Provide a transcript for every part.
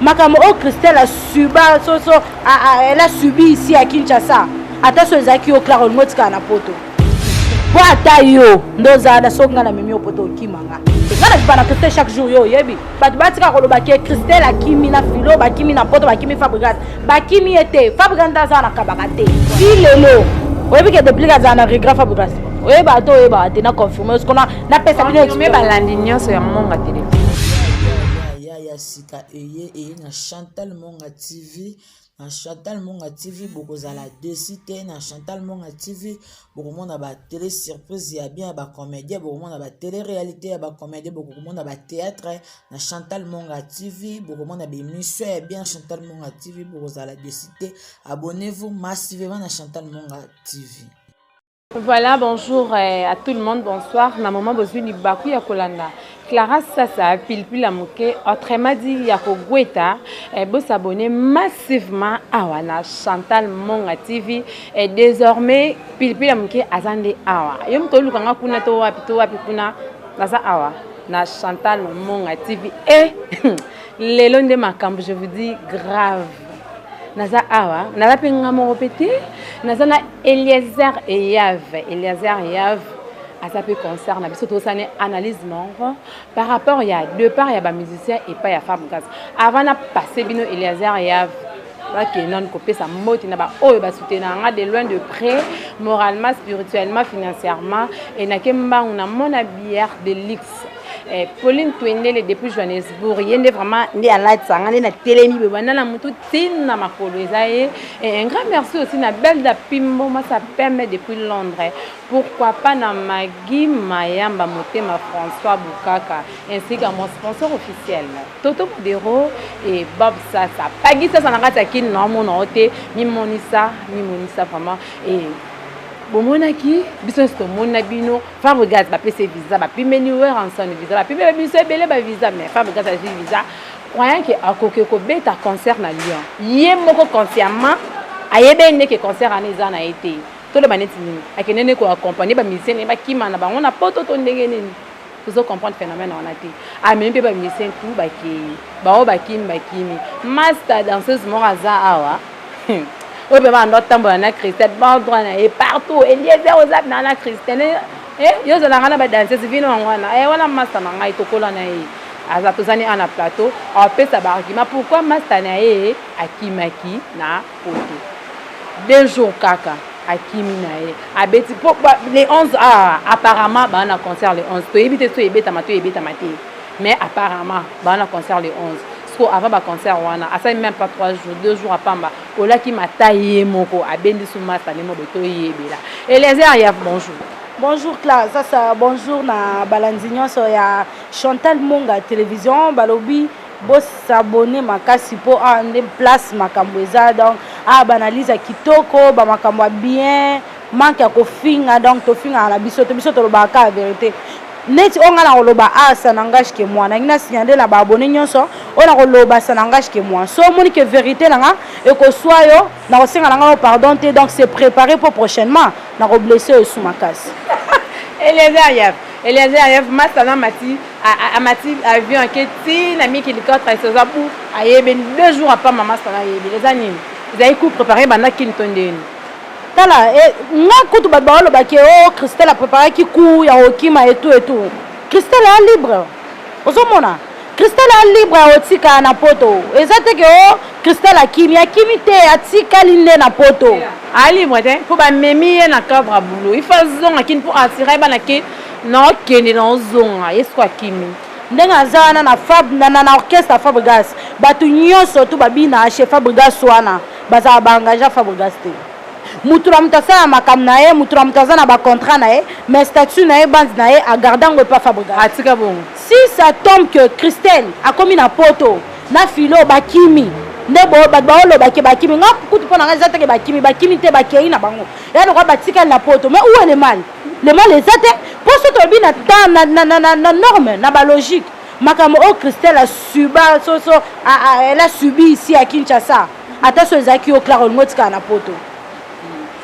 Makamo o Christelle a subi elle a subi ici à Kinshasa. Attention ezaki au clair motika na poto. Bo atayo ndoza da songa na mimi opoto kimanga. Ngana bana Christelle chaque jour yo yebi. Batika koloba ke Christelle akimi na filo bakimi na poto bakimi Fabregas. Bakimi ete Fabregas ndaza na kabakate. Ilelo. Oyebi ke depuis ka za na regret Fabregas. Oyeba to oyeba te na confirmer ce qu'on a na pesa bino expliquer balandi nyonso ya monga télé. Sika eye na Chantal Monga TV na Chantal Monga TV bokozala desité na Chantal Monga TV bokomona ba télé surprise ya bien ba comédien bokomona ba télé réalité ya ba comédien bokomona ba théâtre na Chantal Monga TV bokomona ba émission ya bien Chantal Monga TV bokozala desité abonnez-vous massivement na Chantal Monga TV. Voilà, bonjour à tout le monde, bonsoir. Na maman bozuli baku ya kolanda. Clara Sasa Pilpil Amoke autrement dit Yako Gweta vous s'abonner massivement à Wana Chantal Monga TV et désormais Pilpil Amoke azande awa. Yom to lukanga kuna to wapi kuna nasa awa na Chantal Monga TV et les longs de makambo je vous dis grave. Naza awa naza penga mo répéter naza na Eliezer Yav ça peut concerner surtout ça une analyse membre par rapport il y a deux parts il y a ba musicien et pas il y a Fabregas avant na passer bino Eliezer Yav là qui non copé sa moti na ba oyo ba soutenir de loin de près moralement spirituellement financièrement et na kemba on mona bière de luxe. Pauline Twendele depuis Johannesburg, il est vraiment né à la tsanga, né na télémi, na mutu tina makolo ezaye. Et un grand merci aussi na belle da Pimbo, moi ça permet depuis Londres. Pourquoi pas na Magui Mayamba Motema François Boukaka, ainsi qu'à mon sponsor officiel Toto Podero et Bob Sasa. Pagi ça na kata kin na mon ote, mi monisa vraiment et Bomonaki, business to monabino, Fabregas ba PC visa, ba pimeniwer ensemble visa, ba pimé biso belé ba visa mais Fabregas a visa. Croyant que akoke ko beta concert na Lyon. Yé moko consciemment, ayebe ne que concert aneza na été. To le baneti ni, akenene ko accompagner ba musicien ba kimana ba on a poto to ndenge nini. Vous comprendre phénomène on a été. Ah même pe ba musicien tout ba ki, ba o ba kimi. Master danseuse moraza awa. Au paiement notre tambour na Christelle bandroana et partout Eliezer ozap na Christelle yo za ngana ba danser vino ngwana wala master na ngai tokola na ye aza tozani ana plateau on peut sa bargima pourquoi master na ye akimaki na poto 2 jours kaka akimi na ye abeti les 11 apparemment ba na concert les 11 to ebite to ebeta mato mais apparemment ba na concert les 11 avant le concert, ça même pas 3 jours, 2 jours à Pamba. Ola qui m'a taillé moko, a bendi souma tane mo beto yebela. Eliezer Yav, bonjour. Bonjour Claire, ça bonjour na balandignon so ya Chantal Monga télévision, balobi bo s'abonner makasi po en place makambo eza donc banalise kitoko ba makambo bien, manque ya kofinga donc to finga na biso to lo ba ka vérité. Net on a loba ça n'engage que moi na ngina signaler la ba abonné nyonso on a loba ça n'engage que moi so monique vérité là et que soit yo na osenga nga pardon te donc c'est préparé pour prochainement na ko blesser sous ma casse Eliezer Yav masana mati avion que ti na mi qui l'hélicoptère et ça pour ayebe 2 jours après maman sana yebe les années ils avaient coup préparé bana kintonde tala nga kutu ba baolo ba ke Christelle a préparé ki coup ya okima et tout Christelle est libre ozomona Christelle est libre otika na poto ezate ke Christelle akimi te atika linde na poto a libre te pour ba memi na cadre boulot il faut zonga kin pour attirer bana ke na kende na zonga yesko akimi ndenga zana na fab na orchestre Fabregas batu nyonso to babina chez Fabregas wana baza ba engagé Fabregas te mutura mutasa makamna ye mutura mutaza na ba contrat na ye mais statut na ye band na ye a gardant pas Fabregas atika bon si ça tombe que Christelle a commis na poto na filo bakimi ndebo baolo bakimi nga kutu pona nga zate ke bakimi te bakei na bango ya no batika na poto mais où est le mal les zate pour ce to bi na temps na norme na ba logique makamo Christelle a subi elle a subi ici à Kinshasa attention ezaki au clair motika na poto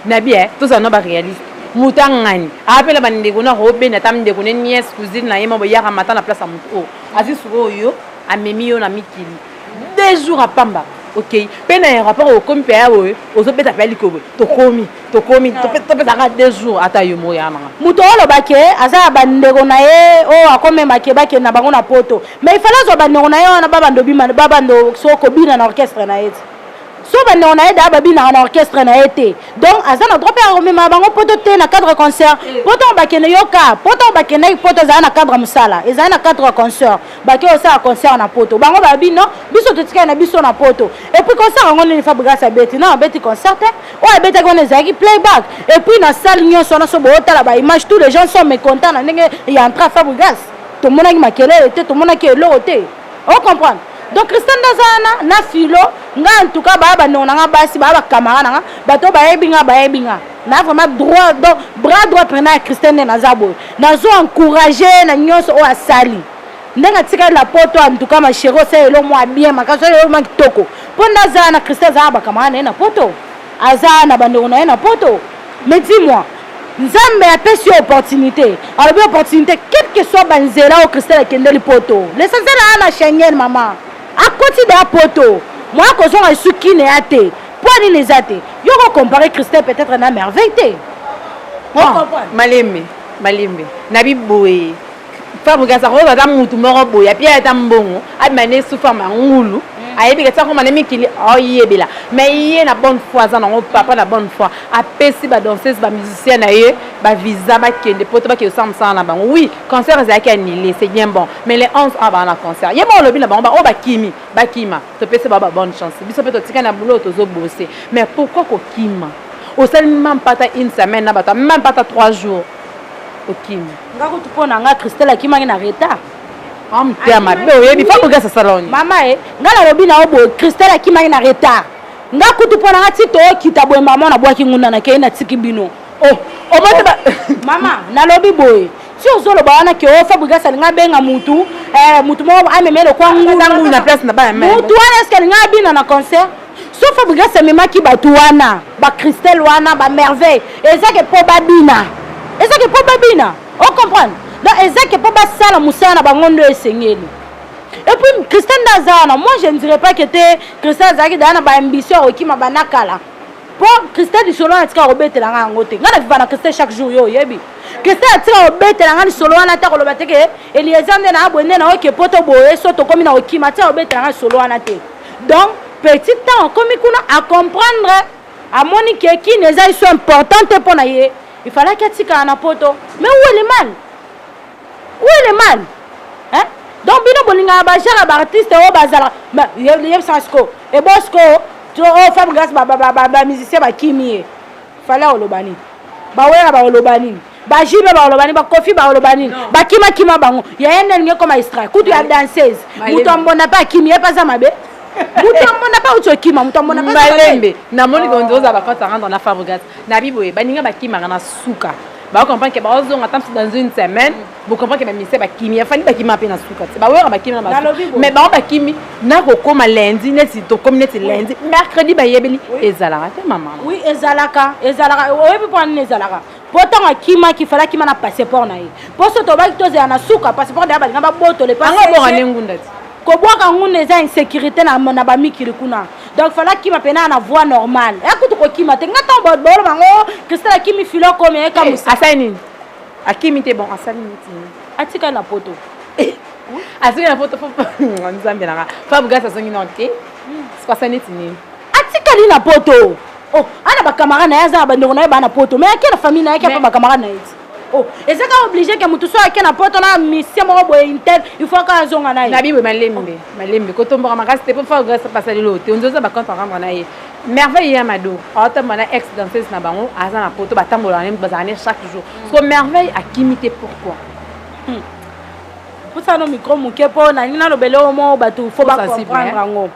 nabi tout ça no ba réaliste mutangani appelle bande ko na robe na tamde ko nièce cousine na yema boya ramata na place à muto asi suko yo amemi yo na mikili 2 jours à pamba. Ok, peine un rapport au comme PA, aux autres appels que tu commis, tu 2 jours à ta yumo yama. Mutolo bake, aza bandego na ye, o akome makeba ke na bango na poto. Mais il fallait zo bandego na ye na babando bima, babando soko bina na orchestre na ye. So bandego na ye da babina na orchestre na ye. Donc aza na droit à remettre bango poto te na cadre concert. Poto bake na yoka, poto bake na poto za na cadre musala. Eza na cadre concert. Bake osa concert na poto. Bango babino, biso tetika na biso na poto. Et puis concert on ne fabrique beti na beti concert. O beti qu'on ezaki playback. Et puis na salle nyo sona so bota la ba image tous les gens sont mécontents na ndenge ya entra fabrique. Tout le monde qui makele était tout le monde qui est l'autre. On comprend. Donc Christian Dazana na filo nga en tout cas ba nona nga basi ba camarade nga bato ba ebinga na vraiment droit donc bras droit prena Christian Nazabo nazo encourager na nyonso o asali ndenga tika la poto en tout cas ma chéro c'est le moi bien makaso le moi kitoko ponda zana Christian za ba camarade na poto azana bandona na poto mais dis-moi Nzambe a pesi opportunité. Alors bien opportunité quel que soit banzela au Christian kendeli poto. L'essentiel à la Schengen maman. À côté de la poto. Moi que je suis qui n'est athée. Point les athées. Yo comparer Christian peut-être na merveille. Malembe. Nabi boye. Fabu gasa ko da mutu moro boye. Puis ata mbongo. Amane soufa mangulu. Ayebi que ça comme anemi kili oyebela mais yé na bonne foi ça non papa na bonne foi apesi ba danseuse ba musicien na ye ba visa ba kende poto ba ke ensemble ça na bango oui concert za ki annulé c'est bien bon mais les 11 ah ba na concert yé bon lobi na bango ba o ba kima to pesi ba bonne chance biso pe to tika na boulot to zo bosser mais pourquoi ko kima au seulement pas une semaine na ba même pas 3 jours au kima ngako tupona nga Christelle kima na retard. Mama ngala robina obo Christelle akimaki na retard nga kutu pona ngati to kita boye mama na bwaki nguna na ke na tiki bino mama na lobi boye si ozolo ba wana ke o fabriga salinga benga mutu mutu mo amemelo kwa nguna na place na ba mutu wana eske nga bina na concert so fabriga semema ki batu wana ba Christelle wana ba merveille ezake po babina on comprend. Donc, exact pas ça la moussana bangondo esengeli. Et puis Christian Dazana, moi je ne dirais pas que t'es Christian Zaki dana ba ambition au kima banakala. Pour Christian du solo atika obete la ngote. Ngana vivana Christian chaque jour yo yebi. Christian atika obete la ngani solo na ta kolobate ke Eliezande na abonne na oke poto boye soto komi na okima atika obete la ngani solo na te. Donc petit temps comme kuna à comprendre à monique qui les a sont importantes pour na ye. Il fallait que tika na poto. Mais où est le mal? Où est le mal? Hein? Donc, bino bolinga ba jara ba artiste o bazala. Mais yeb sasko. Et bosco, tu o femme grâce ba musicien ba kimi. Fallait olobani. Ba wera ba olobani. Ba jibe ba olobani, ba kofi ba olobani. Ba kima bango. Ya ene nge comme extra. Kutu ya danseuse. Mutombo na pas kimi, pas za mabe. Mutombo na pas uto kima, mutombo na pas malembe. Na moni kondoza ba kota rendre na fabrigas. Na biboye, ba ninga ba kima na suka. Bah on comprend que bah on attend dans une semaine vous comprenez que même c'est bah kimi il fallait bah kimi apena suka bah ouais bah kimi mais bah bah kimi na ko comme lundi net to comme net lundi mercredi bah yebeli ezalaka te maman oui ezalaka oui pour ne ezalaka pourtant akima qui fallait kima na passeport na ye pour ce to ba to za na suka passeport da ba ngaba boto le passeport bon anengunda ko boka ngune za insécurité na ba mikiri kuna donc fallait kima pena na voie normale écoute ko kima te ngata bo bolo bango Christelle kimi filo comme e comme ça asani akimi te bon asani ti atika na poto asani na poto nzambe na fa buga sa songi nonte c'est asani ti ni atika li na poto oh ana ba camarade na yaza ba ndongo na ba na poto mais akena famille na yake pa ba camarade na yiti oh ezaka obligé que mutu so akena poto na mission mo boye intel il faut ka zonga na na bibo malembe ko tomboka makasi te po fa grâce passer le lote onzoza ba compte rendre na ye merveille ya mado autant mana ex danseuse na bango aza na poto ba tambola na bazane chaque jour parce que merveille a kimité pourquoi pour ça no micro muke po na nina lobelo mo batu faut ba comprendre ngo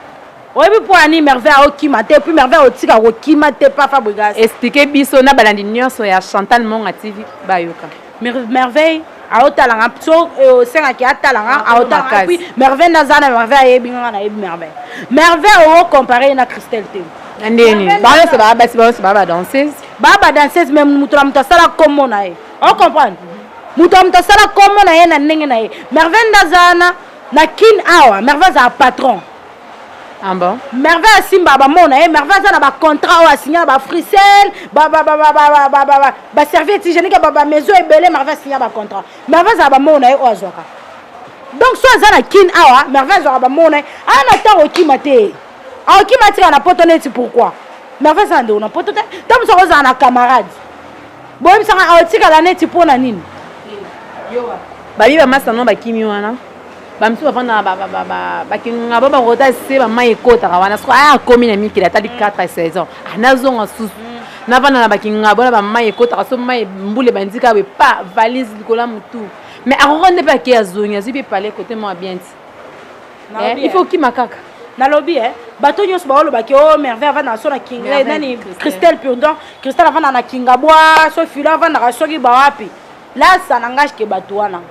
oui pour ani merveille au kimate puis merveille au tika au kimate pas fabrigas expliquer biso na balandi nyonso ya Chantal Monga TV bayoka merveille a otalanga so senga ki atalanga a otanga puis merveille nazana merveille ebinga na merveille au comparer na Christelle te ndeni c'est ba danseuse même mutura mutasala comme na ye on comprend mutura mutasala comme na ye na ndenge na ye merveille nazana na kin awa merveille za patron Ah bon? Merveille Simba bamona Merveille za na ba contrat o signé ba Frisel ba serviette hygiénique ba maison ebele Merveille signé ba contrat Merveille za bamona o azwaka donc so za na kin awa Merveille za bamona ana ta o kimate a o kimate na poto neti pourquoi Merveille za ndo na poto te tam so za na camarade boy msanga o tika la neti pona nini yo babi ba masa no ba kimi wana bamsu bafanda bakinga baba rota se ba mai kota wana so a komi na mikila tali 4 saisons anazonga susu na bana na bakinga bona ba mai kota so mai mbule bandika we pa valise likola mutu mais aronde pa ki azonya zibi parler côté moi bien il faut ki makaka na lobby bato nyos ba oloba ki o Merveille va na so na kinga nani Christelle Purdon Christelle va na kinga boa so fila va na soki ba wapi là ça n'engage que bato wana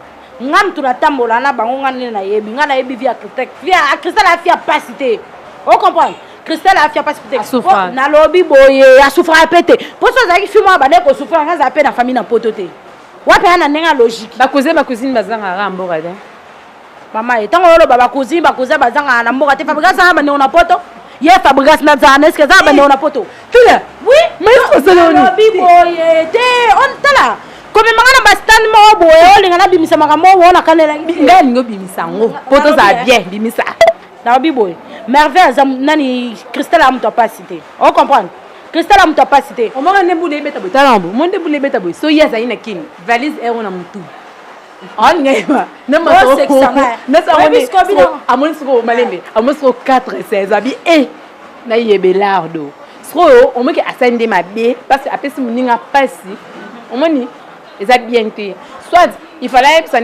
ngam tunatambola na bango ngani na yebi ngana yebi via Christelle a fait capacité on comprend Christelle a fait capacité na lobby boye a souffrir pété pour ça ça qui fait moi ba ne ko souffrir ngana za pe na famille na pototé wapi ana nenga logique ba cousine bazanga ramboka de mama etango lo baba cousine bazanga na mboka te Fabrice za ba ne ona poto ye Fabrice na za na est-ce que za ba ne ona poto tula oui mais c'est le lobby boye te on tala comme mangana ba stand mo boye olingana bimisa makamo wona kanela ngani ngo bimisa ngo poto za bien bimisa na biboy Merveille nani Christelle a muto pas cité on comprend Christelle a muto pas cité o manga ne bule beta boy talambo monde bule beta boy so yesa ina king valise e wona mutu on ngaiba na ma so na sa woni amoni so malembe amoni so 4-16 abi na yebelardo so o meke asende mabe parce que apesi muninga pasi o moni eza bien te soit il fallait s'en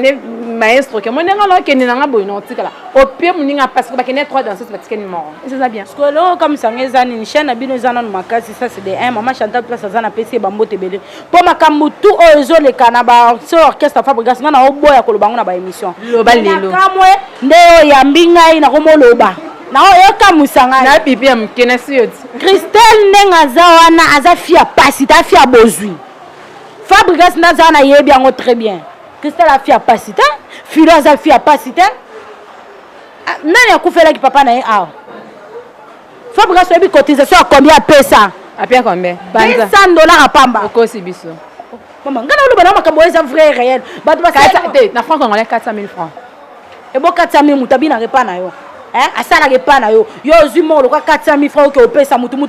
maestro que mon ngalo ke nanga boy no tikala au pire muninga parce que ba kene 3 dans ce parce numéro et c'est ça bien parce que là comme ça ngezani ni chaîne bino zana no makasi ça c'est des un maman Chantal place zana pesi ba mbote bele po makambu tout ozo le kana ba so orchestre Fabrice ngana o boya ko lobango na ba émission loba lelo kamwe nde ya mbinga ina ko moloba na o yoka musanga na pipi ya mkena siot Christelle nenga za wana aza fia pasi ta fia bozui Fabrice naza na yebi yango très bien Christelle a fait capacité Philo a fait capacité nani akufela ki papa na ye awa Fabrice yebi cotisation à combien pesa à bien combien $100 à pamba okosi biso maman ngana lo bana makambo eza vrai réel bato ba na franc congolais 400 000 francs et bon 400 000 mutabi na repa na yo asala repa na yo yo ozwi mo lokwa 400 000 francs que opesa mutu mo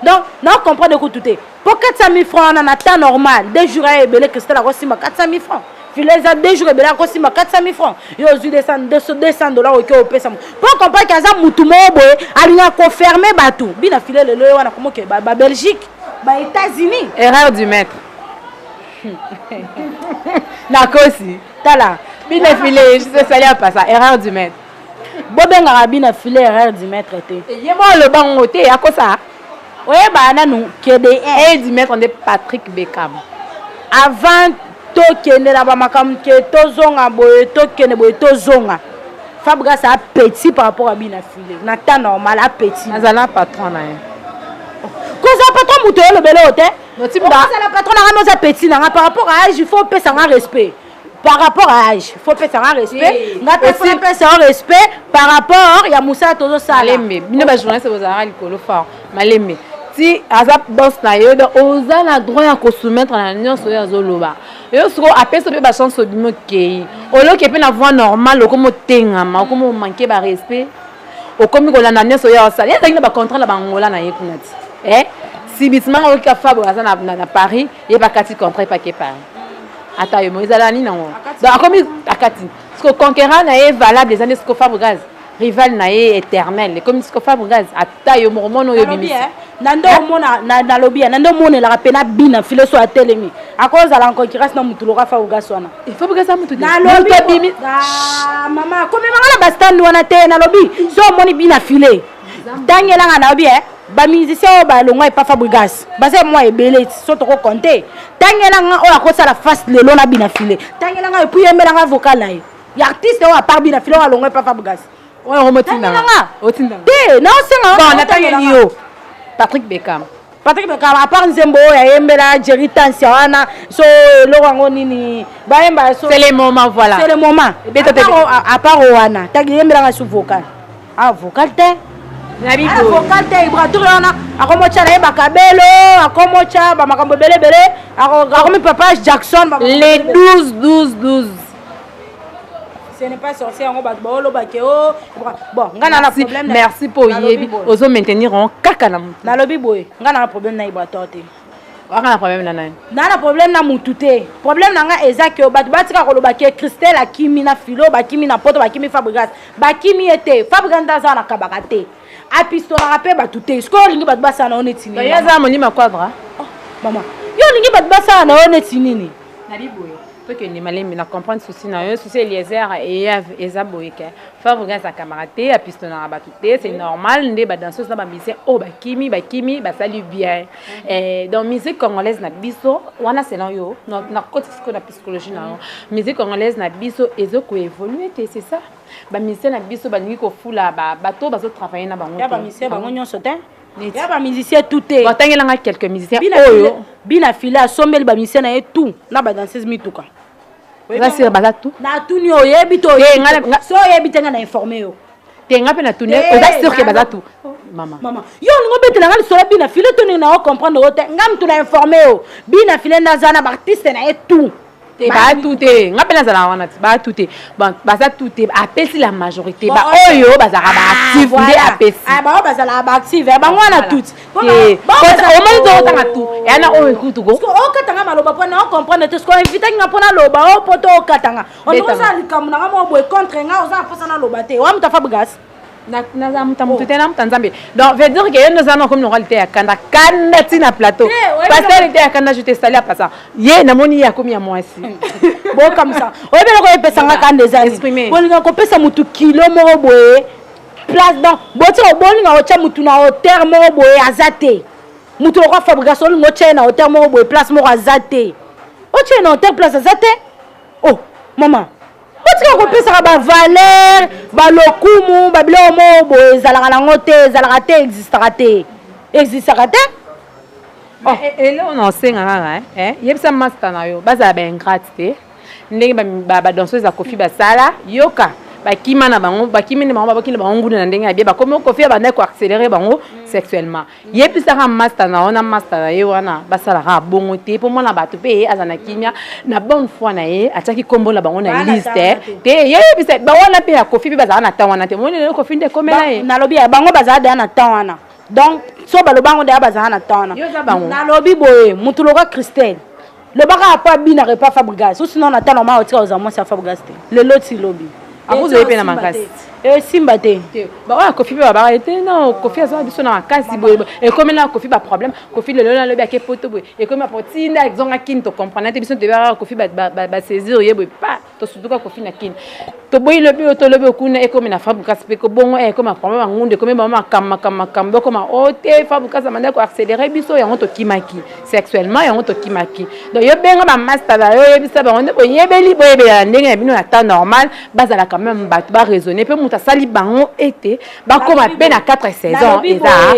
donc na comprendre ko tout pour 400 000 francs na temps normal 2 jours et belé Christelle a reçu 400 000 francs fileza 2 jours et belé a reçu 400 000 francs yo ozwi $200 que opesa pour comprendre que ça mutu mo boye alinga confirmer batou bina filé le wana comment que ba Belgique ba États-Unis erreur du maître na kosi tala bina filé je sais ça pas ça erreur du maître bobenga rabina filé erreur du maître te yemo le bango te akosa oye bana nous que des et du maître de Patrick Beckham avant to kende la ba makam ke tozonga boye to kende boye tozonga Fabrice a petit par rapport à bina filé na temps normal a petit azala patron na ye koza patron muto le belo te no timba la patron na nga petit na par rapport à âge il faut payer un respect par rapport à âge il faut payer un respect nga payer un respect par rapport ya Moussa tozo sala malembe bino ba journaliste bozara likolo fort malembe si aza boss na yo donc oza na droit ya ko soumettre na nyonso ya zoloba yo soko apesa pe ba chance obimo kei oloke pe na voix normale okomo tengama okomo manquer ba respect okomi ko landa nyonso ya osala ya tangi ba contrat la bangola na ye kunati si bitima o ka fabo aza na Paris ye ba kati contrat pa ke Paris ata yo moizala ni nango donc akomi akati soko conquérant na ye valable les années soko Fabo Gaz rival na ye éternel comme soko Fabo Gaz ata yo mormono yo bimisi nando mona na lobby nando mona la pena bina filo so atelemi akoza la concurrence na mutuloka Fabo Gaz wana il faut que ça mutu na lobby bimi mama comme mangala ba stand wana te na lobby so moni bina filé dangela nga na lobby ba musicien ba longwa pa Fabo Gaz ba se moi ebele so to ko compter dangela nga o akosa la face lelo na bina filé dangela nga epuye mbela nga vocal na ye ya artiste o apart bina filé o longwa pa Fabo Gaz ouais remotinda otinda te na osenga bon natangeli yo Patrick Beckham à part Nzembo ya yembela Jerry Tansia wana so lorango nini baemba so c'est le moment voilà à part wana tagi yembela nga su vocal vocal te vocal te vibratoire wana akomotya na ye bakabelo akomotya bamakambo ebelebele akomi papa Jackson les 12 ce n'est pas sorcier yango bato baolobake o bon nga na problème merci pour yebi ozo maintenir en kaka na mutu nalobi boye nga na problème na vibratoire te wakana problème na nani na problème na mutu te problème na nga eza ke bato batika kolobake Christelle akimi na filo bakimi na poto bakimi Fabregas bakimi ete Fabregas ndaza na kabaka te apistolaka mpe bato te siko olingi bato basala na yo neti nini eza molima quadra mama yo olingi bato basala na yo neti nini nali boye toke ni malemi na comprendre souci na yo souci Eliezer et eza boye ke Fabregas sa camarade apistolaka bato te c'est normal nde ba danseuse na ba musicien o bakimi basali bien donc musique congolaise na biso wana selon yo na côté na psychologie na yo musique congolaise na biso ezoko évoluer te c'est ça ba musicien na biso balingi ko fula bato bazo travailler na bango ya ba musicien bango nyonso te ya ba musicien tout te batangelanga quelques musiciens oyo bina file asombeli ba musicien na ye tout na ba danseuse mituka Rasir bazatu na tuni oyebi to so oyebi tenga na informer yo tenga pe na tuni oza sûr que bazatu mama yo ngo betela ngali so bina file to ni na comprendre o te ngam tu na informer yo bina file na zana ba artiste na ye tout te ba tout te ngapela zala wana ba tout te bon baza tout te apesi la majorité ba oyo bazaka ba active nde apesi ba bazala ba active ba ngwana tout te o moni to tanga tout et ana o ekutu go o katanga maloba po na comprendre te sko invite nga pona loba o poto o katanga on doit ça likamu na mo boy contre nga oza posa na loba te wa mta Fabregas na za mutamtu tena mtanzambe donc veut dire que yendo zana comme normalité ya kanda tina plateau parce que était ya kanda je te salue pas ça ye na moni ya komi ya mwasi bon comme ça o be ko epesa nga kanda za exprimer ko linga ko pesa mutu kilo mo boye place donc boti o bolinga o cha mutu na hauteur mo boye azate mutu ko Fabregas o linga o cha na hauteur mo boye place mo azate o cha na hauteur place azate oh mama batika kopesaka bavaleur balokumu babilo mo boye ezalaka nango te ezalaka te existaka te eleo na osenga kaka yebisa master na yo bazala baingrate te ndenge badanseuse ya kofi basala yoka bakima na bango bakimi na bango babokini bango nguna na ndenge ya bie bakomi kofi banda koaccélérer bango sexuellement yebisaka master na ona master na ye wana basalaka bongo te mpo mona bato mpe aza na kimia na bonne foi na ye atiaki kombola bango na liste te yebisa bawana mpe ya kofi mpe bazala na temps wana te moni lelo kofi nde ekomela ye nalobi bango bazala deya na temps wana donc so balobango deya bazala na temps wana nalobi boye mutu loka Christelle lobaka apa binaka epa Fabregas o sinon na temps normal otika oza mwasi ya Fabregas te lelo ti lobi akuzo pe na makasi simba te ba wa kofi ba ba ete na kofi aza biso na makasi boye e comme na kofi ba problème kofi le na lobi ake poto boye e comme potinda exonga kin to comprendre te biso te ba kofi ba saisir ye boye pa to suduka kofi na kin to boye lobi to lobi kuna e comme na Fabregas pe ko bongo e comme problème ngunde comme ba makamba comme ote Fabregas amanda ko accélérer biso ya ngoto kimaki sexuellement ya ngoto kimaki donc yo benga ba master la yo yebisa ba nde boye yebeli boye be ndenge ya bino na temps normal bazala quand même ba raisonner pe muta sali bango ete bakoma pe na 4 saisons eza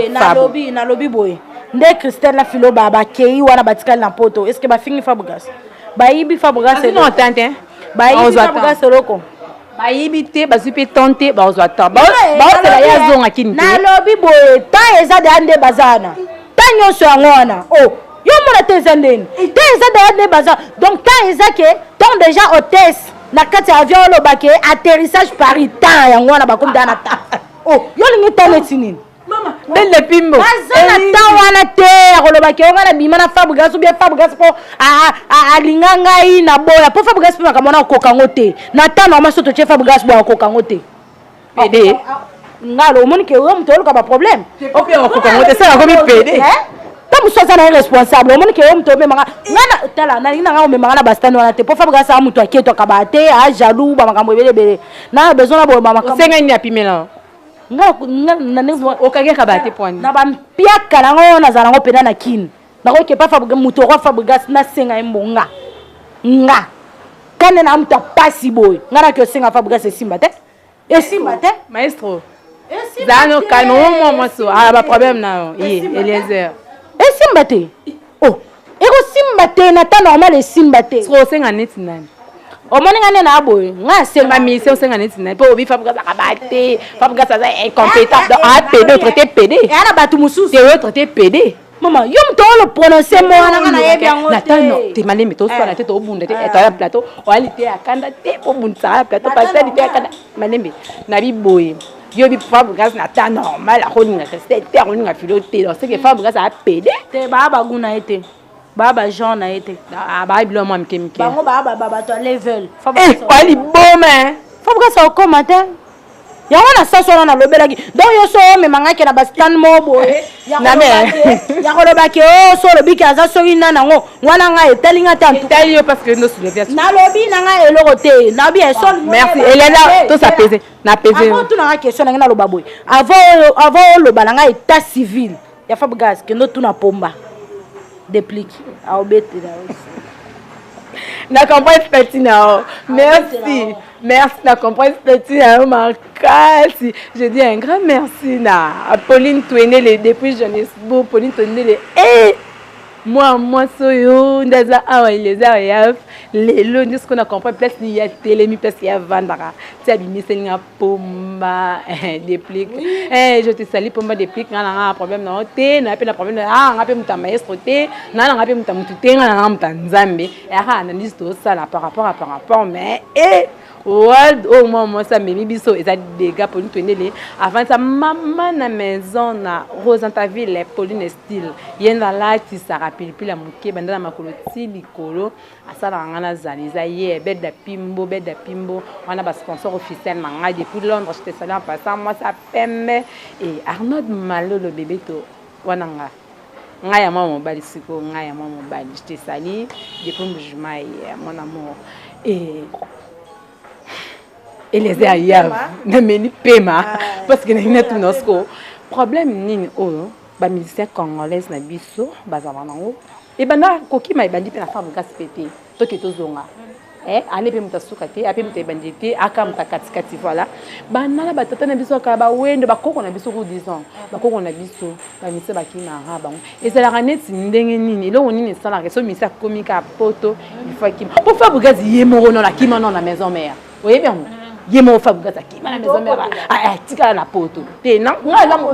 nalobi boye nde Christelle na filo bakei wana batikali na poto est-ce que bafingi Fabregas bayibi Fabregas non tante bayibi Fabregas loko bayibi te bazwi mpe tante bazwa temps baosela ye azonga kini te nalobi boye temps eza deya nde bazana temps nyonso yango wana yo mona te eza ndeni temps eza deya nde baza donc temps eza ke donc déjà hôtesse na kati ya avion olobake atterrissage Paris temps yango wana bakomi deya na temps yo lingi temps neti nini belle pimbo baza na temps wana te akolobake yo nga na bima na Fabregas ou bien Fabregas mpo alinga ngai na boya mpo Fabregas mpe makambo wana akoka ngo te na temps normal so totie Fabregas boya akoka ngo te pede ngalo omoni ke yo moto oluka baproblème ope akoka ngo te sala komi pede ta mosu aza na ye responsable omoni ke yo moto omemanga ngana tala nalingi na nga omemanga na bastani wana te mpo Fabregas aa moto aketwaka te ajaloux bamakambo ebelebele na besoin na boye osenga nini apimela okageka bate pwani na bampiaka nango nazala nango mpena na kini nakoki pa moto okwa Fabregas nasenga ye mbonga nga kande na moto apasi boye nga naki osenga Fabregas esimba te maestro zano calme omwa mwaso baproblème na yo ye Eliezer esimba te ekosimba te na temps normal esimba te osenga neti nani omoni ngane na boy nga senga mission senga neti na po obi Fabregas akabate Fabregas ça incompétent donc a PD traité PD et ana batu mususu te traité PD maman yo mto le prononcer mo na yebi yango te te malemi to soit na te to bunda te etala plateau o ali te akanda te po bunda plateau parce que te akanda malemi na bi boy yo bi Fabregas na ta normal a honinga c'est terre honinga filoté donc c'est que Fabregas a PD te baba guna été baba Jean na été ba bilo moi mkemike bango baba to level Fabregas ali boma Fabregas au commentaire ya wana sasa na lobelaki donc yo so me mangaki na bastan mobo ya kolobaki o so lobiki aza so ina nango wana nga etelinga tantu tali parce que no soulever na lobi na nga eloko te na bi eso merci Elena to ça peser na peser avant tout na question na loba boy avant loba na nga état civil ya Fabregas que no tout na pomba déplique a obete na comprendre petit na merci merci na comprendre petit na makasi je dis un grand merci na Pauline Touenele depuis Johannesburg Pauline Touenele moi soyo ndaza awa les ya lelo ndi ce qu'on a compris place il y a télémi place il y a vandara tu as bimi selinga pomba déplique je te salue pomba déplique na problème na te na pe na problème na pe muta maestro te na pe muta mutu te na muta nzambe ya na listo ça par rapport mais World au moment ça memi biso et ça dégâts Pauline Touenele avant ça maman na maison na Rosantaville Pauline style yenda là ti ça rappelle puis la moké banda na makolo ti likolo asala ngana zaliza ye beda pimbo on a ba sponsor officiel manga depuis Londres je te salue en passant moi ça pemme et Arnaud Malo le bébé to wananga ngaya maman mobali siko ngaya maman mobali je te salue depuis Mbujuma mon amour et les aïeux na meni pema parce que na tout nosko problème nini o ba musicien congolaise na biso bazala nango et bana kokima ebandi pe na Fabregas pété to ke to zonga ane pe mutasuka te ape mutebandi te aka mutakatikati voilà bana na batata na biso ka ba wendo bakoko na biso ko 10 ans bakoko na biso ba mise bakina ha bango et ça la raneti ndenge nini lo nini sala ke so mise komika poto il faut ki pour Fabregas yemoro na kima na maison mère oui bien yemo Fabregas akima na maison mère tika na poto te na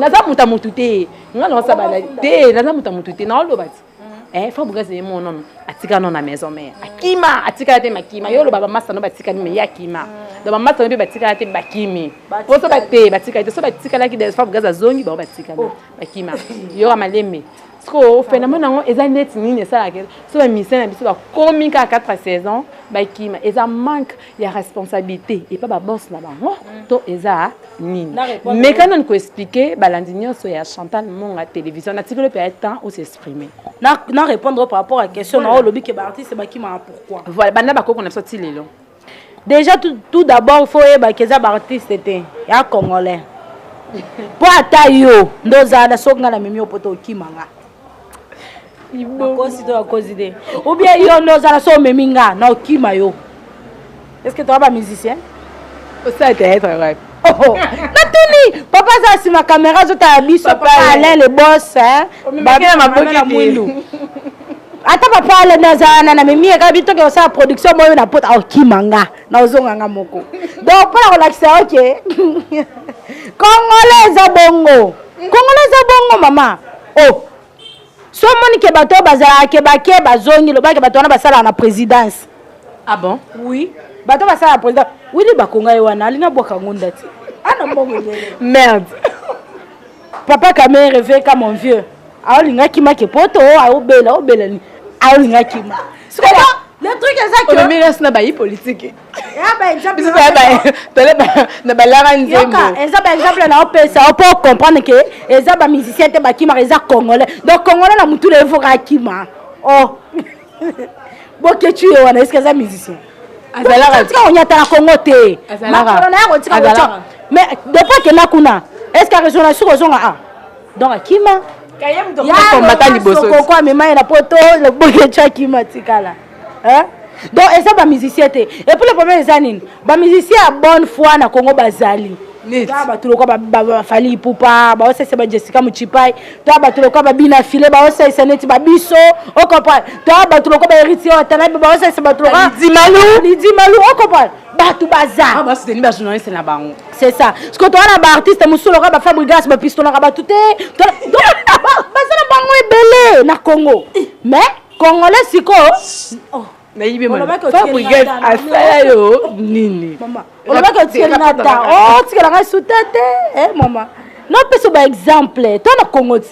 za muta mutu te ngalo sa bala te na muta mutu te na lo bati Fabregas yemo non atika na maison mère akima atika te makima yo lo baba masa no batika ni yakima do ba masa no batika te bakimi po so bate batika te so batika la ki de Fabregas azongi ba batika bakima yo amalembe Parce que phénomène est un net ni ça la so ba mission na biso ba komika à 4 saisons ba kima et ça manque il y a responsabilité et pas ba boss là bas to eza nini mais quand on peut expliquer balandinyo so ya Chantal Monga télévision na tikolo peut temps où s'exprimer na répondre par rapport à question na lobby que ba artiste ba kima pourquoi voilà banda ba ko na sorti lelo déjà tout d'abord faut ba que ça ba artiste était ya congolais pour atayo ndoza na soka na mimi opoto kimanga ou bien yo ndoza na so meminga na okima yo est-ce que tu as ba musicien ça peut être vrai natuni papa ça si ma caméra zo ta biso papa Alain le boss ba ma boki ata papa Alain nazana na mimi ka bito ke sa production moyo na pota okimanga na ozonganga moko donc pour la relaxer OK Congolais za bongo mama oh so moni ke bato bazala ke bake bazongi lo bake bato na basala na présidence ah bon oui bato basala na président oui li bakonga wana alinga boka ngonda ti ana mbongo merde papa kamé rêvé comme mon vieux aolinga kima ke poto aobela ni aolinga kima le truc est ça que on met na bayi politique ya ba exemple na balara nzembo exemple na opesa pour comprendre que eza ba musicien te ba kima eza congolais donc congolais na mutu le voka kima oh boke tu wana est-ce que eza musicien azala tika onyata na Congo te makolo na yako tika onyata mais depuis que na kuna est-ce que raison sur zonga ah donc kima kayem to combattant liboso kokwa mema na poto le boke tu kima tikala hein donc et ça ba musicien et puis le problème est nini ba musicien à bonne foi na Congo bazali ta bato lokola bafali pupa baosalisa bajessica muchipai ta bato lokola babina file baosalisa neti babiso ocomprendre ta bato lokola baheritier watanabe baosalisa bato lokola lidimalu ocomprendre bato baza basuteni bajournaliste na bango c'est ça parce que toa na baartiste mosusu lokola bafabrigas bapistolaka bato te baza na bango ebele na congo mais congolais sikoyo nayibi Fabrigas asala yo nini olobaki otikeli na ta otikelanga suta te mama nopesa baexemple to na congo ti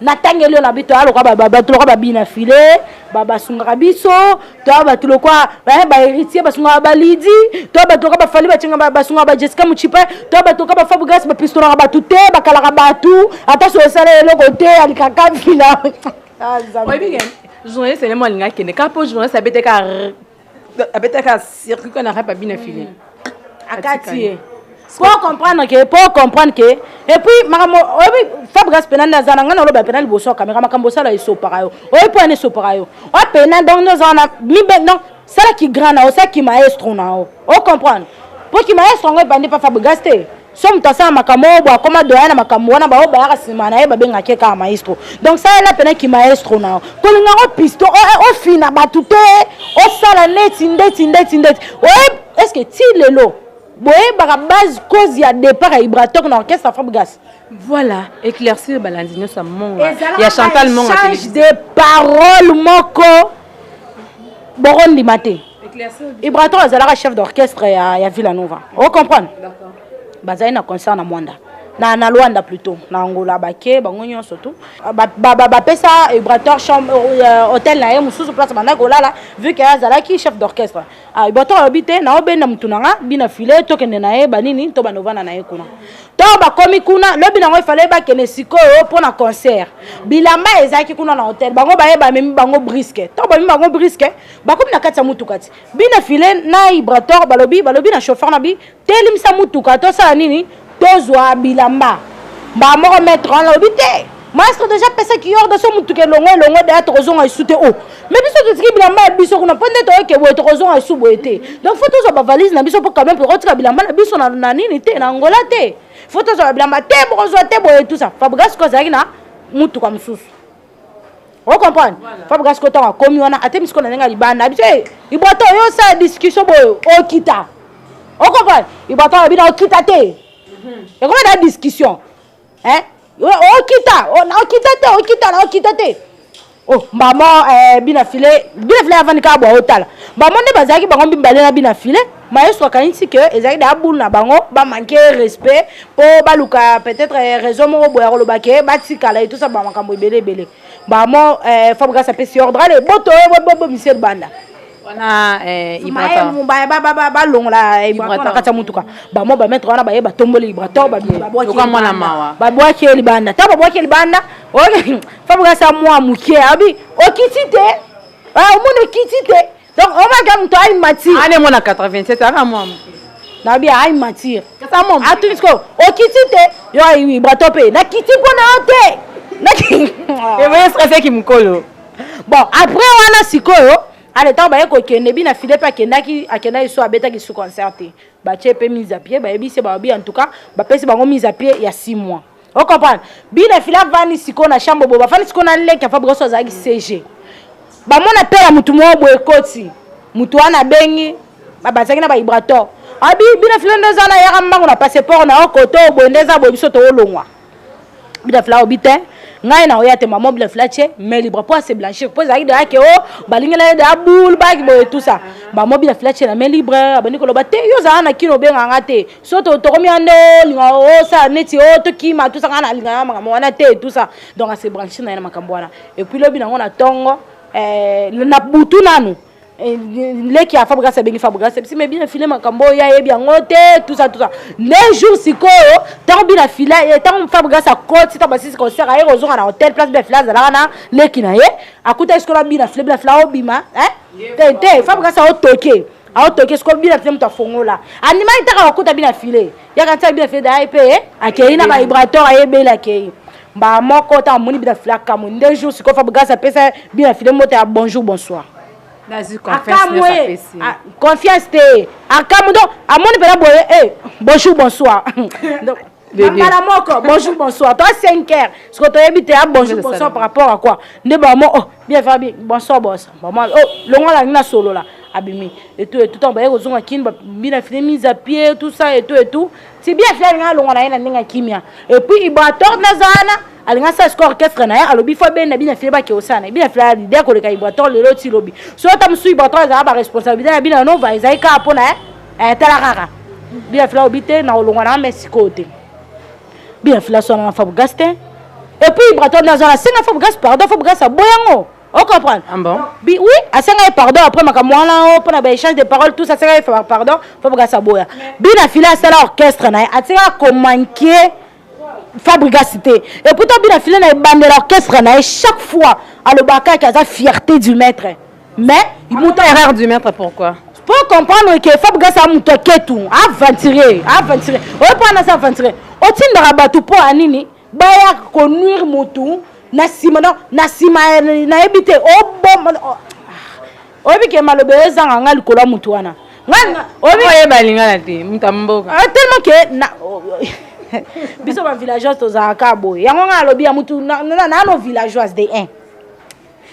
natangeli yo na bito aloka bato loka babina file basungaka biso to bato lokwa baheritier basungaka balidi to bato loka bafali basungaka bajessica muchipa to bato loka bafabrigas bapistolaka bato te bakalaka bato ata so esala eloko te alikaka vila journaliste ele mwalinga kende ka po journaliste abetaka circuit qu'on arrête pas bien filé akati pour comprendre que et puis makambo obi Fabrigas penanda zananga na loba penali boso kamera makambo sala isopara yo obi po ane sopara yo o penanda donc nous on a mi non sala ki grand na o sala ki maestro na o comprendre pour ki maestro ngo bande pa Fabrigas te somme tasa makambo bo akoma doya na makambo wana ba o ba rasima na e ba benga ke ka maestro donc ça là penaki ki maestro na o ko linga o pisto o fina batute o sala neti ndeti o est-ce que ti lelo boye baka base cause ya départ à Ibratok na orchestre Fabrigas voilà éclaircir balandino sa monga ya Chantal monga change de parole moko borondi maté Ibratok azalaka chef d'orchestre ya Villanova on comprendre d'accord bazali na concert na Mwanda na Luanda plutôt na Angola bake bango nyonso tout pesa Ibrator chambre hôtel na ye mususu place banda kolala vu que azalaki chef d'orchestre Ibrator habité na obenda mutunanga bina file tokende na ye banini to banovana na ye kuna to bakomi kuna lobi nango ifale bakene sikoyo pona concert bilamba ezaki kuna na hôtel bango baye bamemi bango brisque to bamemi bango brisque bakomi na kati ya mutukati bina file na Ibrator balobi na chauffeur na bi telimisa mutuka to sala nini tozwa bilamba ba moko mettre en lobité maestro déjà pesa ki yor de so mutuke longo de tozonga isute o mais biso tiki bilamba biso kuna ponde to ke bo tozonga isubo ete donc faut tozwa ba valise na biso pour quand même pour retirer bilamba na biso na nini te na Angola te faut tozwa bilamba te bo zwa te bo et tout ça Fabrigas ko zaki na mutuka msusu on comprend Fabrigas ko ta komi wana ate misko na nga libanda biso iboto yo sa discussion bo o kita on comprend iboto bina o kita te et comment la discussion hein okita te oh maman bina file avant ka bo hôtel maman ne bazaki bango bimbale na bina file maestro kanisi que ezaki da boule na bango ba manquer respect po baluka peut-être raison mo boyaro lo bake batikala et tout ça ba makambo belé maman Fabrigas a pesi ordre le boto bo monsieur banda wana Ibrator ba longola Ibrator na kata mutuka ba mo ba mettre wana ba yeba tomboli Ibrator ba mwana mawa ba boaki libanda ta ba boaki libanda Fabrigas a moi mukie abi okitite omuno kitite donc on va gam to ay matir ane mona 87 ara moi na bi ay matir kata mom atusko okitite yo Ibrator pe na kiti pona ote na e voye stressé ki mukolo bon après wana sikoyo allez tant ba ko kende bina file pa kendaki akenda iso abeta ki sous concerté ba chepe mise à pied ba ebise ba bi en tout cas ba pesi bango mise à pied il y a 6 mois on comprend bina file vani siko na chambre bo ba fani siko na leki Fabrigas azaki CG ba mona pela mutu mo bo ekoti mutu wana bengi ba bazaki na ba Ibrator abi bina file ndeza na yaka mbango na passeport na okoto bo ndeza bo biso to olongwa bina file obite ngai na oya te maman bla flache mais libre pour se blanchir pour ça de que oh balingela de boule bag bo tout ça maman bla flache na mais libre abani ko loba te yo za na kino benga ngate so to komi ando linga o sa neti o to kima tout ça na linga makambo wana te tout ça donc se brancher na makambo wana et puis lobi na ngona tongo na butu nanu leki ya Fabrigas bengi Fabrigas si mais bien filé makambo ya yebi ngote tout ça les jours sikoyo tant bien filé tant Fabrigas a côte tant basisi concert a erozo na hôtel place de flaz la na leki na ye akuta eskola bien filé obima hein te Fabrigas a toqué eskola bien filé mta fongola anima itaka akuta bien filé ya kanta bien filé da IP akei na ba Ibrator ayebela akei ba moko ta moni bien filé kamu les jours sikoyo Fabrigas a pesa bien filé mota bonjour bonsoir confiance te akamu donc amoni pena boye bonjour bonsoir Mala moko bonjour bonsoir toi 5h ce que tu habité à bonjour bonsoir par rapport à quoi ne ba mo bien Fabi bonsoir boss maman longa la na solo là abimi et tout en ba kozonga kin ba bina fini mise à pied tout ça et tout c'est bien faire nga longa na ninga kimia et puis ibator na zana alinga sa score orchestre na ya alobi fo ben na bina fili ba ke osana bina fili l'idée ko le ka ibator le loti lobi so ta msu ibator za ba responsabilité na bina no va izai ka pona tala rara bina fili obité na longa na Mexico te bien fila son en Fabregas et puis Ibraton dans la scène Fabregas pardon Fabregas à boyango on comprend bon oui à scène pardon après ma moi là on prend échange de paroles tout ça c'est pardon Fabregas à boya bien fila c'est l'orchestre na a comme manquer Fabregas et pourtant bien fila na bande l'orchestre na chaque fois à le baka qui a sa fierté du maître mais il monte erreur du maître pourquoi pour comprendre que Fabregas a monté tout aventurer on prend ça aventurer otinda rabatu po anini baya ko nuire mutu na sima na ebite obike malobeza nga likolo mutu wana nga oye balinga na te mutamboka tellement que na biso ba villageois to za kabo yango nga lobi ya mutu na no villageois de 1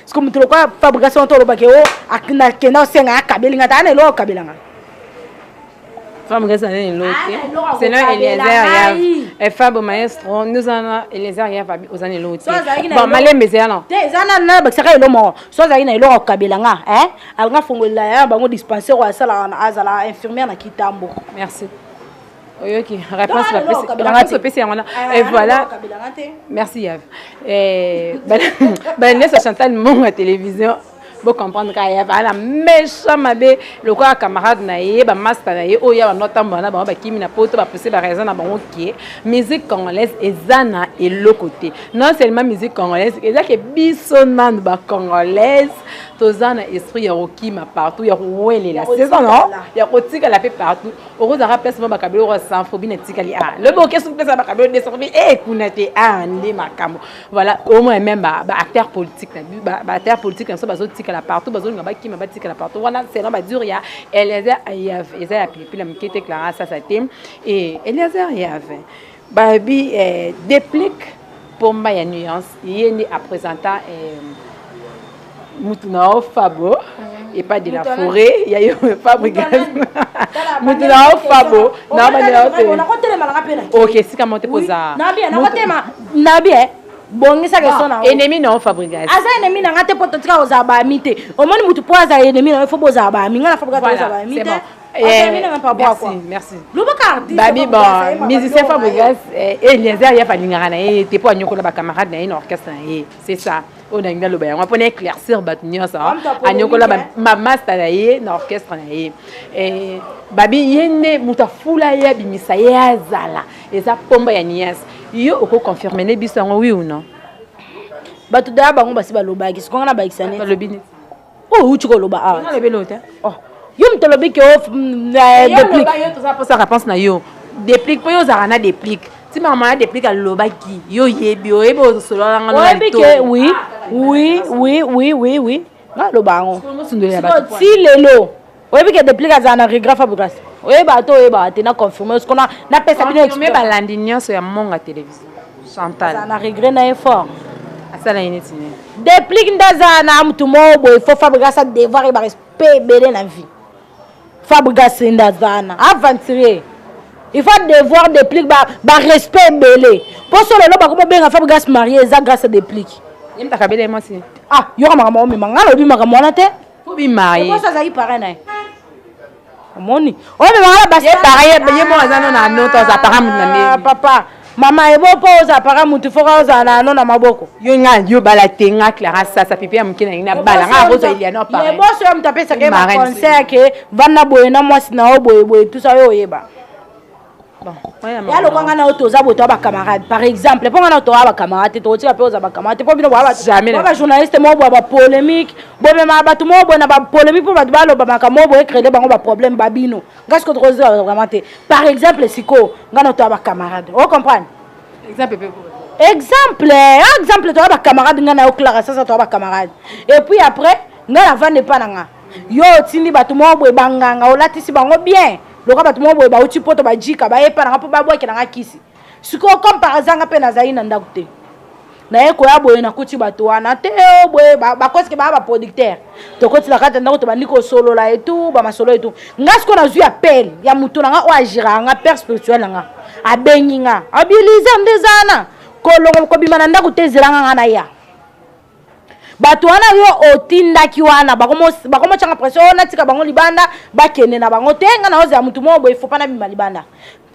parce que mutu kwa fabrication to lobake akina kena senga akabelinga ta na lo kabelanga Femme Gazané l'autre. C'est là Eliezer et Fab Maestro. Nous en Eliezer et Fab aux années l'autre. Bon, malé mais c'est alors. T'es zana na bakisaka elo mo. So za ina elo kabelanga, alanga fongola ya bango dispensaire wa sala azala infirmière na Kitambo. Merci. OK, réponse la plus et voilà. Merci Yav. Ben laisse Chantal mon à télévision. Vous comprendre qu'il y a la méchant mabé le quoi camarade naïe ba master naïe oh ya nota mbana ba kimi na poto ba pousser ba raison na ba OK musique congolaise ezana et le côté non seulement musique congolaise eza que bisonman ba congolaise tozana esprit ya okima partout ya wele la saison non ya kotika la fait partout ozara place ba kabelo ro sans phobie netika li le boké sous place ba kabelo de sorbi kunate ande makambo voilà au moins même ba acteur politique ba acteur politique ça bazo la partout bazo ngaba ki mabati la partout wana c'est là ba dur ya Eliezer ya pipi la mkete Clara ça thème et Eliezer ya babi déplique pomba ya nuance yeni à présenter Moutounao Fabo et pas de la forêt il y a eu Fabregas Moutounao Fabo na ba de OK si comment te posa na bien bongisa ke sona ennemi na Fabregas asa ennemi na ngate pototika ozaba mite omoni mutu poza ennemi na fo bozaba minga na Fabregas ozaba mite merci babi bon musicien Fabregas Eliezer ya falingara na te po anyokola ba camarade na orchestre na c'est ça on a ngalo ba on va éclaircir batnyo ça anyokola ba master na orchestre na babi yene mutafula ya bimisa ya zala eza pomba ya nias yo oko confirmer ne biso ngo oui ou non batu da bango basi balobaki sikonga na baikisane balobini uchi ko loba on le belota yo mtolobi ke déplique yo to ça pour sa réponse na yo déplique po yo zarana déplique si maman déplique à lobaki yo yebi o ebo solo nga no oui nga lobango si lelo oyebi ke déplique azana regret Fabregas oyeba to oyeba te na confirmer ce qu'on a na pesa bino expliquer balandi nyonso ya monga télévision Chantal azana regret na effort asala inetine déplique ndazana mtu mobo il faut Fabregas a devoir et respect belé na vie Fabregas ndazana aventurer il faut devoir déplique ba respect belé pour solo lo ba ko benga Fabregas marié za grâce à déplique yim takabele moi si yora makamo mi mangalo bi makamo na te faut bi marié pour ça ça y paraît na moni me mangala basi pareil ye mo azana na no to za para mutna papa mama ebo po za para mutu foka za na no na maboko yo nga yo bala tenga Clara ça pipi ya mkina ina bala nga rozo il y a no pareil ye boso yo mtapesa ke ba concert ke vana boye na mwasi na oboye tout ça yo yeba bon ya lo kwanga na otoza boto ba camarade par exemple pour na to ba camarade to tika pe oza ba camarade pour bino ba jamais ba journaliste mo ba polémique bo mema ba tout mo bo na ba polémique pour ba lo ba makamo bo créer bango ba problème ba bino ngas ko trozo vraiment te par exemple siko ngana to ba camarade on comprend exemple to ba camarade ngana o Clara ça to ba camarade et puis après ngana vande pa nanga yo tindi bato mo boye banganga olatisi bango bien loka bato mo boye bauti poto bajika bayepa nanga po babwaki nanga kisi sikoyo comme par exemple mpe nazali na ndako te naye koya boye nakuti bato wana te boye bakosike baa baproducteur tokotila kati ndako tobandi kosolola etu bamasolo etu nga sikoyo nazwi appel ya motu nanga oyo agira nga père spirituel nanga abengi nga abilize ndezana kolongo kobima na ndako te ezelanga nga na ya bato wana yo otindaki wana bakomocanga pression natika bango libanda bakende na bango te nga na ozela mutu moko boye faut pas nabima libanda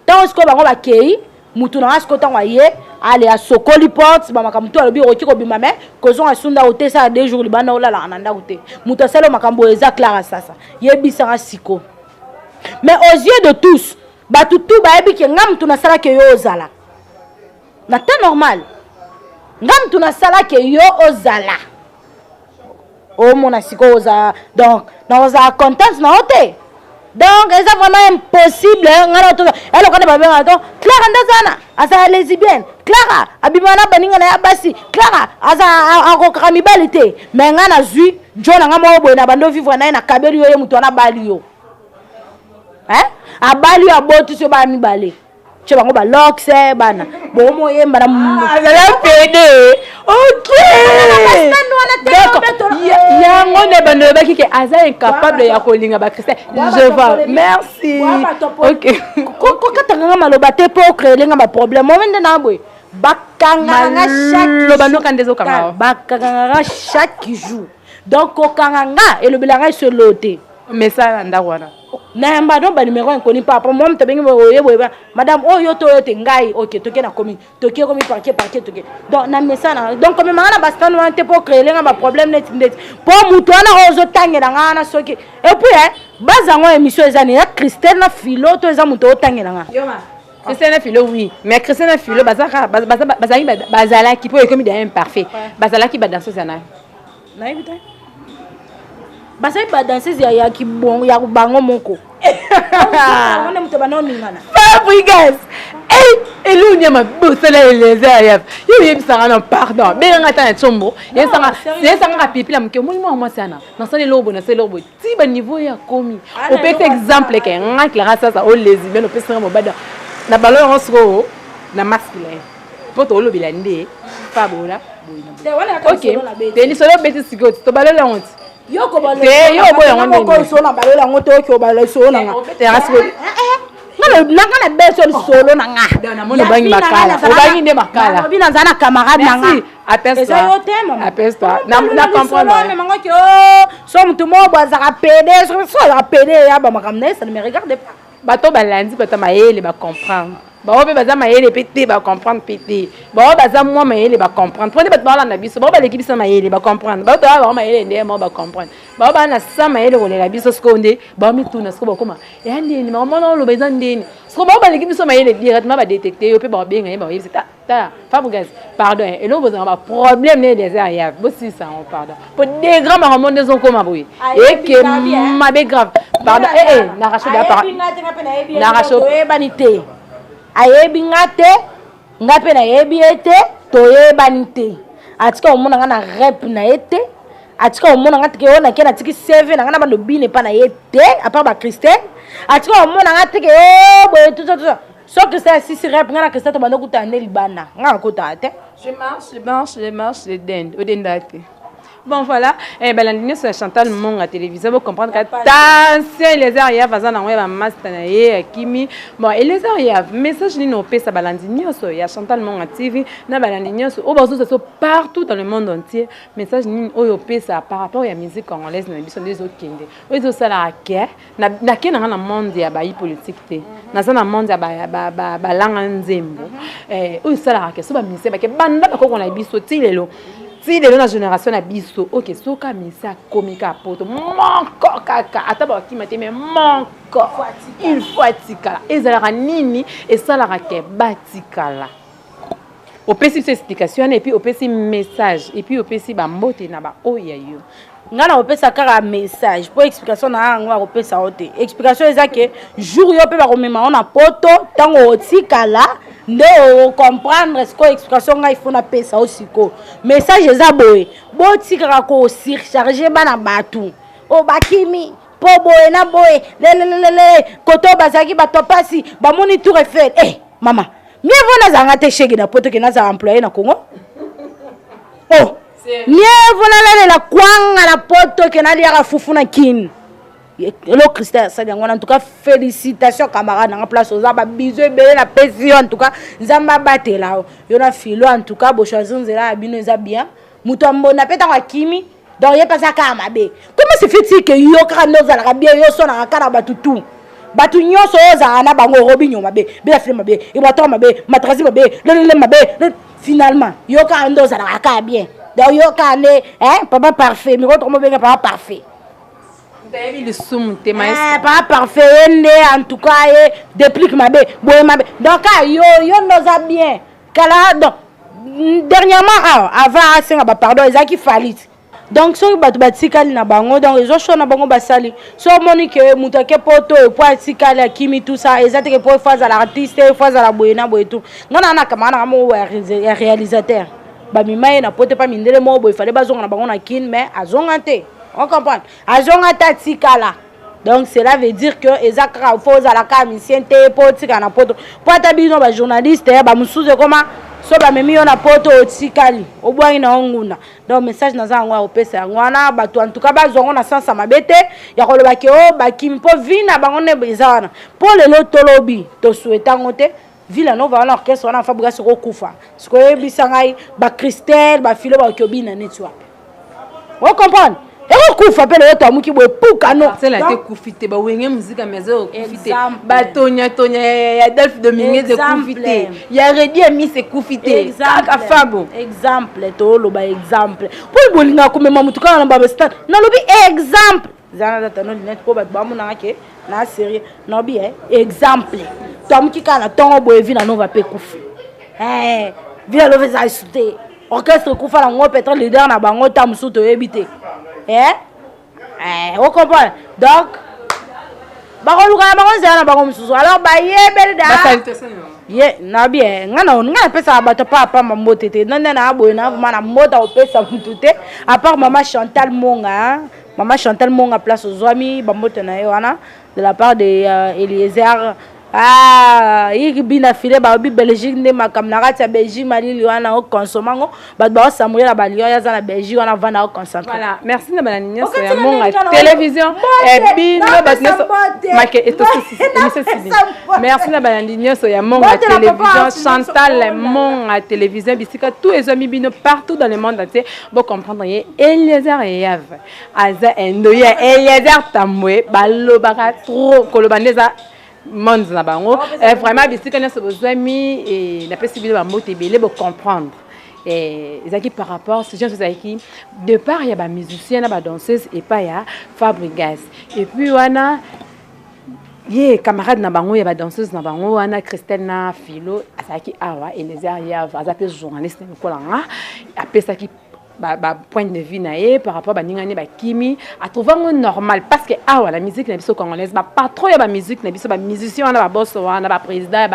ntango sikoyo bango bakei mutu nanga sikoyo ntango aye ale asokoli porte bamakambo tu alobi okoki kobima me kozonga asunda o te sala 2 jours libanda olalaka na ndako te mutu asali makambo eza clara sasa yebisanga siko mais aux yeux de tous bato tu bayebi ke nga mutu nasalaki yo ozala na te normal nga mutu nasalaki yo ozala omona sikoyo ozala donc naozala contente na yo te donc eza vraiment impossible ngana to elokane babenga to Clara ndazana azala lesbienne Clara abima na baninga na ya basi Clara azala akokaka mibali te mais nga nazwi jo nanga moko boye na bando vivre na ye na kabeli yo ye mutu wana abali yo abali yo abotisi yo bana mibale tye bango baloxe bana bomo yemba na azala pede ok yango nde bando yebaki ke aza incapable ya kolinga bakristian je vois merci ok kokatanga maloba te mpo okreelenga baproblème omende na boye bakanganga chaque jour donc kokanganga elobelanga esolo te mesala ndako wana nayamba no banumero inconi papa mom tabengi boye madame oyo to yote ngai ok toke na komi toke komi parquet toke donc na mesana donc comme mangana bastano wana te po créer nga ba problème net po mutu wana ozo tangela ngana soki et puis bazango émission ezani ya Christelle na philo to eza mutu otangela nga yoma Christelle na philo oui mais Christelle na philo bazalaki po ekomi d'un imparfait bazalaki ba danseuse na éviter basai ba danseuse ya kibongo ya bango moko on aime tobana oningana Fabrigas elunya mabosala eleza ya yo yebisanga na pardon benga ta na chombo yesanga ka pipi la mke moi sana na sala lobo ti ba niveau ya komi o peut exemple ke nga Clara sasa o lesbienne o peut sanga mobada na ballon rosro na masculin poto lo bilande fa bola ok teni solo beti sikoti to balola honte yo ko balo yo boya ngone ko so na balola ngoto ko balo so na nga ngana beso solo na nga na mona bangi makala o bangi nde makala bina zana camarade na nga apesta na comprendre mais mango ko so mutu mo bazaka pede so ya pede ya ba makamne ça ne me regarde pas bato balandi bato mayele ba comprendre ba obe baza mayele pété ba comprendre pété ba baza moi mayele ba comprendre prenez bato bala na biso ba l'équipe sa mayele ba comprendre bato ba mayele ndé mo ba comprendre ba na sa mayele ko la biso skonde ba mi tuna sko ba koma ya ndeni maman no lo beza ndeni sko ba l'équipe sa mayele directement ba détecter yo pe ba benga ba yebisa ta Fabrigas pardon et là vous avez un problème né des arrières aussi ça on pardon pour des grands mamans des on comme aboué et que ma bé grave pardon na racho da par na racho banité ayebi ngate ngape na yebi ete toyebani te atika omona nga na rep na ete atika omona nga tike ona ke na tiki CV na nga na balobine pa na ete à part ba Christelle atika omona nga tike boye tout ça so Christelle si rep nga na Christelle to bando kutane libana nga kota te je marche le dinde au dindate. Bon voilà, Balandini sur Chantal Monga télévision, vous comprenez que attention les arrières faisant envoyer la master na Kimi. Bon et les arrières message ni no pesa Balandini sur ya Chantal Monga TV, na Balandini sur au bazo ça partout dans le monde entier. Message ni oyo pesa par rapport à la musique congolaise na biso des autres kende. Oyo ça la ke na ke na monde ya ba politique te. Na ça na monde ya ba langa nzembo. Oyo ça la ke so ba ministère ba ke banda ba ko na biso ti lelo. Si les jeunes génération na biso ok soka misa komika poto manko kaka ataba ki mate mais manko il faut atikala ezalaka nini esalaka ke batikala opesi cette explication et puis opesi message et puis opesi ba mbote na ba oya yo ngana opesa kaka message pour explication na ngwa opesa ote explication ezake jour yo pe ba komema na poto tango otikala nde o comprendre ce que explication nga il faut na pesa aussi ko message eza boye botikaka ko surcharger bana batu o bakimi po boye na boye lelelele koto bazaki bato pasi bamoni tour Eiffel mama mieux vaut nazanga te chèque na poto ke naza employé na Congo oh mieux vaut nalela kwanga na poto ke naliaka fufu na kin Hello Christelle, ça vient en tout cas félicitations camarades dans place aux aba bisous belé la pression en tout cas nzamba baté là yo na filo en tout cas bo choisir nzela bino za bien mutombo na peta wa kimi donc yé pas ça ka mabe comment se fait-il que yo ka no za la bien yo so na ka na batutu batu nyonso za na bango robinyo mabe bela film mabe e bato mabe matrazi mabe le mabe finalement yo ka ndo za la ka bien donc yo ka ne papa parfait mais autrement bien papa parfait. Pas parfait, en tout cas, déplique ma bé, donc yo nous a bien. Dernièrement, avant, pardon, ils qui falit. Donc, si vous avez na bango, donc ils ont na bango basali. So monique, moutake poto, et pour tikali, kimi tout ça, ils ont pour faire à l'artiste, faire à la boyena, boy tout. Non, non, kamana mo réalisateur. Ba mimaye na pote pas mindele mo boy, fallait bazon na bango na kin, mais azongante. On comprend. Azongata tikala. Donc cela veut dire que ezakra faut à la camisiente potika na poto. Pour tabino ba journaliste ba musuze comment so ba memi na poto tikali. Obwa ina nguna. Donc message na za ngwa opesa ngwana batu en tout cas ba zongo na sansa mabete ya ko loba ke o ba kimpo vina bangone bezana. Pour le lotolobi to souhaita ngote Villa Nova na orchestre na fabrica soko kufa. Siko bisangai ba Christelle ba filo ba kyobina netwa. On comprend. Et on coupe appelle le qui boit Poukano. C'est la coufité, bah oui, musique à maison, coufité. Batonia, Tonia, Adolphe Dominguez, c'est coufité. Il y a Reddy Ami, c'est coufité. Exemple, to ba exemple. Pour le bolinga comme maman, tout cas, on va stade. Non, le exemple. Zana data non net ko ba bamu na ke na sérieux. Non bi exemple. Tom qui kana ton boy vi na no va pe koufi. Villa Love za sauter. Orchestre koufa la ngo peut-être leader na bango tam sou to ebité. On comprend. Donc, alors, na bien, ngana pesa bato papa mambo tete. Non na boy na mana moda opesa mutute. À part maman Chantal Monga, maman Chantal Monga place aux amis, bambote na yoana de la part de Eliezer. Il bina filé ba bi Belgique ne makamnara ta Belgique mali liwana au consommango ba ba samuel la balio ya za na Belgique on vana au concentré. Voilà, merci na bananinya so ya mon télévision et bino batneso make eto merci na bananinya so ya mon télévision Chantal mon télévision bisika tous les amis bino partout dans le monde entier bon comprendre Eliezer et Yav aza endoya Eliezer tamwe balobaka trop kolobandeza monde na bango vraiment bisika na so besoin mi et na possibilité ba moto belé pour comprendre et ezaki par rapport ce genre ezaki de part il y a ba musicien na ba danseuse et pas ya Fabregas et puis wana ye camarade na bango ya ba danseuse na bango wana Christelle na Philo azaki awa Eliezer ya azape journaliste ko langa apesaki point de vue naé par rapport à ningani ba kimi a trouvé normal parce que la musique na biso congolaise pas trop ya ba musique na biso ba musicien wana ba boss wana ba président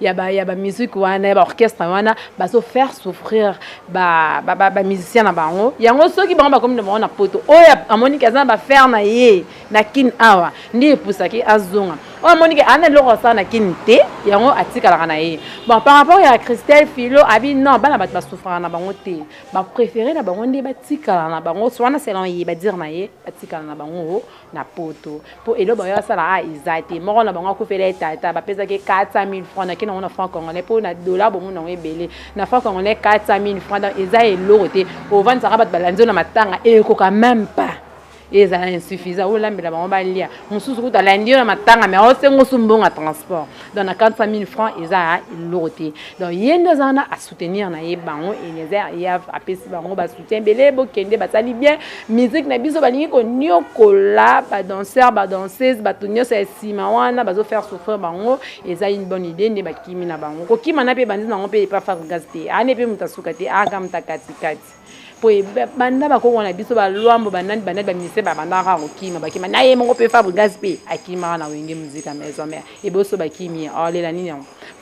ya ba musique wana ba orchestre wana ba so faire souffrir ba musicien na bango yango soki bango ba comme de na poto oya amoni kaza ba faire na ye na kin awa ndi pusaki azonga o monique ana loko sa na kin te yango atika la na ye bon par rapport à Christelle Philo abi non bana ba souffrir na bango te ba préféré na bango ndi batika na bango swana selon ye ba dire na ye batika na bango na poto po elo ba ya sala izate mo na bango ko fele tata ba pesa ke 400,000 francs na kina na franc congolais po na dollar bo mo na ebele na franc congolais 400,000 francs dans eza elo te au vendre ça ba balanzo na matanga et ko quand même pas et ça insuffisant ou là mais la bango balia mususu ko talandi na matanga mais o sengo sumbonga transport dans na 400,000 francs eza elo te donc yendo zana à soutenir na ye bango Eliezer ya apesi bango ba soutien belé bo kende ba sali bien musique na biso balingi ko nyokola ba danseur ba danseuse ba tunyo sa sima wana bazo faire souffrir bango eza une bonne idée ne ba kimi na bango ko kima na pe bandi na ngo pe pas faire gazete ane pe mutasuka te aga mtakati kati poe banda bakoko na biso balwambo banani bamise babandaka kokima bakima na ye moko pe Fabregas pe akima na wenge musique maison mère eboso bakimi olela nini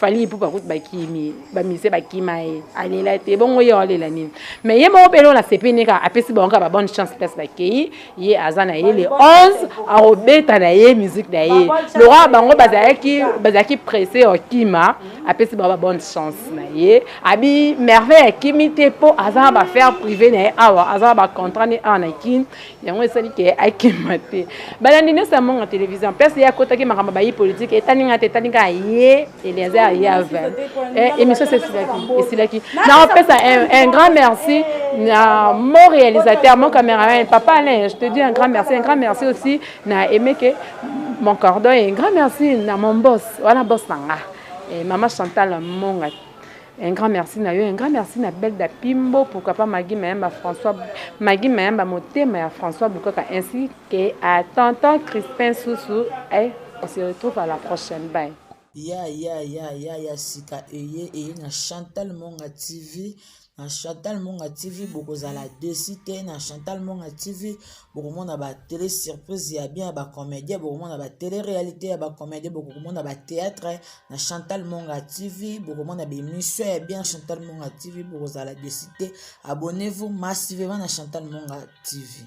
fali ipupa kuti bakimi bamise bakima e alela te bongo ye olela nini mais ye moko pe lo na sepenika apesi bonka ba bonne chance place bakei ye azana ye le 11 arobeta na ye musique na ye lora bango bazaki pressé okima apesi ba bonne chance na ye abi merveille akimi te po azana ba faire privé na ye awa azana ba contrat ni ana kin yango esali ke akima te balandi ne sa monga télévision pesi ya kota ki makamba ba yi politique etaninga te taninga ye Eliezer ya émission c'est Silaki na pesa un grand merci na mon réalisateur mon caméraman papa Alain je te dis un grand merci aussi na aimé que mon cordon et un grand merci na mon boss voilà boss nanga et maman Chantal Monga un grand merci na yo un grand merci na Belle da Pimbo pourquoi pas Maggie Mayamba François Maggie Mayamba Motema François Bukoka ainsi que à tonton Crispin Soussou et on se retrouve à la prochaine bye. Ya sika eye na Chantal Monga TV na Chantal Monga TV bokozala desité na Chantal Monga TV bokomona ba télé surprise ya bien ba comédien bokomona ba télé réalité ya ba comédien bokomona ba théâtre na Chantal Monga TV bokomona ba émission ya bien Chantal Monga TV bokozala desité abonnez-vous massivement na Chantal Monga TV.